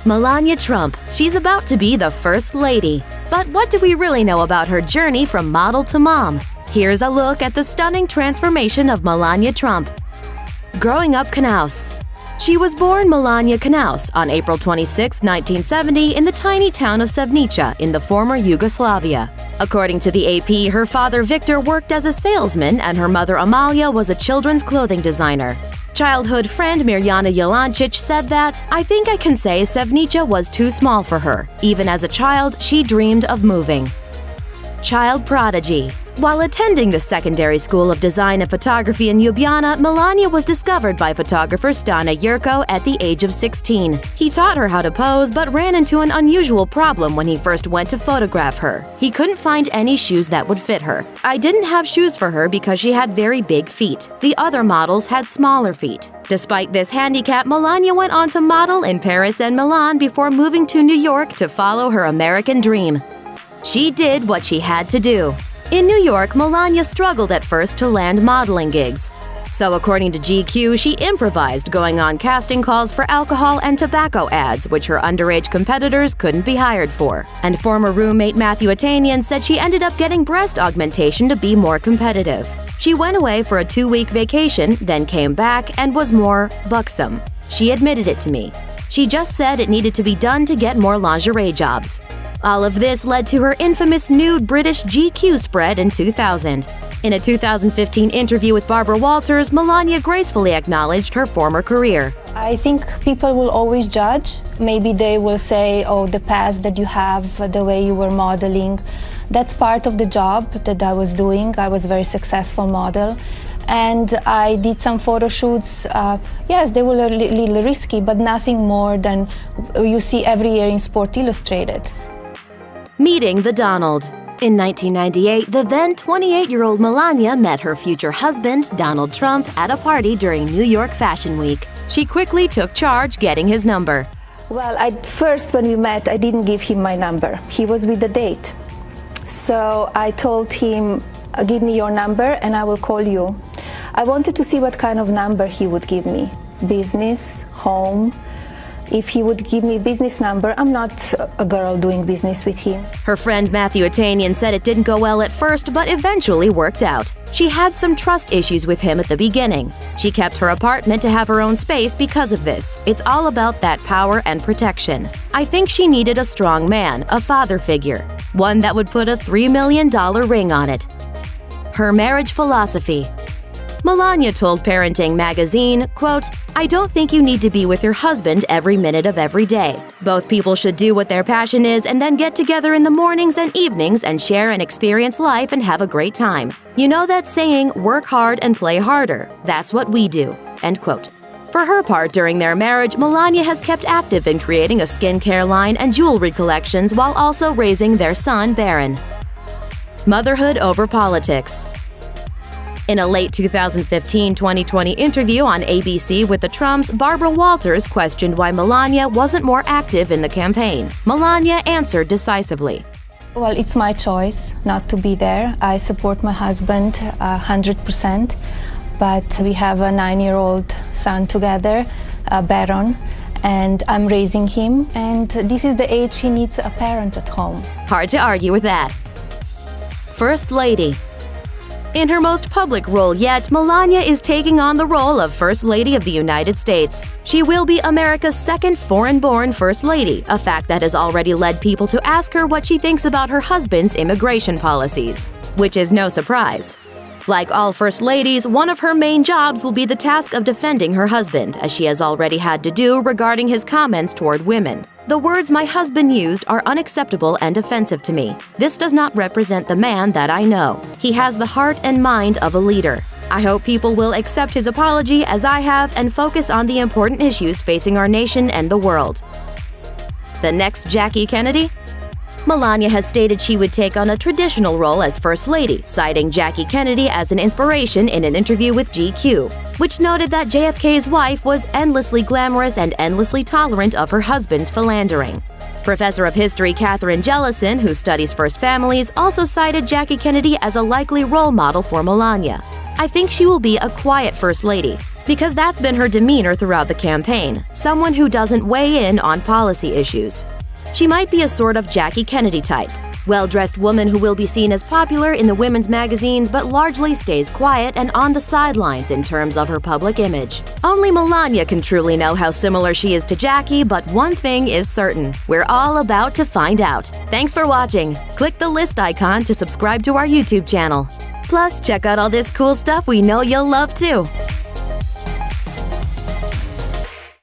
Melania Trump. She's about to be the First Lady. But what do we really know about her journey from model to mom? Here's a look at the stunning transformation of Melania Trump. Growing up Knaus. She was born Melania Knaus on April 26, 1970 in the tiny town of Sevnica in the former Yugoslavia. According to the AP, her father Victor worked as a salesman and her mother Amalia was a children's clothing designer. Childhood friend Mirjana Jelancic said that, "I think I can say Sevnica was too small for her. Even as a child, she dreamed of moving." Child prodigy. While attending the Secondary School of Design and Photography in Ljubljana, Melania was discovered by photographer Stana Jurko at the age of 16. He taught her how to pose, but ran into an unusual problem when he first went to photograph her. He couldn't find any shoes that would fit her. I didn't have shoes for her because she had very big feet. The other models had smaller feet. Despite this handicap, Melania went on to model in Paris and Milan before moving to New York to follow her American dream. She did what she had to do. In New York, Melania struggled at first to land modeling gigs. So according to GQ, she improvised going on casting calls for alcohol and tobacco ads, which her underage competitors couldn't be hired for. And former roommate Matthew Atanian said she ended up getting breast augmentation to be more competitive. She went away for a 2-week vacation, then came back and was more buxom. She admitted it to me. She just said it needed to be done to get more lingerie jobs. All of this led to her infamous nude British GQ spread in 2000. In a 2015 interview with Barbara Walters, Melania gracefully acknowledged her former career. I think people will always judge. Maybe they will say, oh, the past that you have, the way you were modeling. That's part of the job that I was doing. I was a very successful model. And I did some photo shoots. Yes, they were a little risky, but nothing more than you see every year in Sport Illustrated. Meeting the Donald. In 1998, the then 28-year-old Melania met her future husband, Donald Trump, at a party during New York Fashion Week. She quickly took charge, getting his number. Well, first when we met, I didn't give him my number. He was with a date. So I told him, give me your number and I will call you. I wanted to see what kind of number he would give me. Business, home. If he would give me a business number, I'm not a girl doing business with him. Her friend Matthew Atanian said it didn't go well at first, but eventually worked out. She had some trust issues with him at the beginning. She kept her apartment to have her own space because of this. It's all about that power and protection. I think she needed a strong man, a father figure, one that would put a $3 million ring on it. Her marriage philosophy. Melania told Parenting magazine, quote, "I don't think you need to be with your husband every minute of every day. Both people should do what their passion is and then get together in the mornings and evenings and share and experience life and have a great time. You know that saying, work hard and play harder. That's what we do." End quote. For her part, during their marriage, Melania has kept active in creating a skincare line and jewelry collections while also raising their son, Baron. Motherhood over politics. In a late 2015-2020 interview on ABC with the Trumps, Barbara Walters questioned why Melania wasn't more active in the campaign. Melania answered decisively. Well, it's my choice not to be there. I support my husband 100%, but we have a 9-year-old son together, Baron, and I'm raising him, and this is the age he needs a parent at home. Hard to argue with that. First Lady. In her most public role yet, Melania is taking on the role of First Lady of the United States. She will be America's second foreign-born First Lady, a fact that has already led people to ask her what she thinks about her husband's immigration policies. Which is no surprise. Like all First Ladies, one of her main jobs will be the task of defending her husband, as she has already had to do regarding his comments toward women. The words my husband used are unacceptable and offensive to me. This does not represent the man that I know. He has the heart and mind of a leader. I hope people will accept his apology as I have and focus on the important issues facing our nation and the world. The next Jackie Kennedy? Melania has stated she would take on a traditional role as First Lady, citing Jackie Kennedy as an inspiration in an interview with GQ, which noted that JFK's wife was endlessly glamorous and endlessly tolerant of her husband's philandering. Professor of History Catherine Jellison, who studies First Families, also cited Jackie Kennedy as a likely role model for Melania. I think she will be a quiet First Lady. because that's been her demeanor throughout the campaign, someone who doesn't weigh in on policy issues. She might be a sort of Jackie Kennedy type, well-dressed woman who will be seen as popular in the women's magazines but largely stays quiet and on the sidelines in terms of her public image. Only Melania can truly know how similar she is to Jackie, but one thing is certain: we're all about to find out. Thanks for watching. Click the list icon to subscribe to our YouTube channel. Plus, check out all this cool stuff we know you'll love too.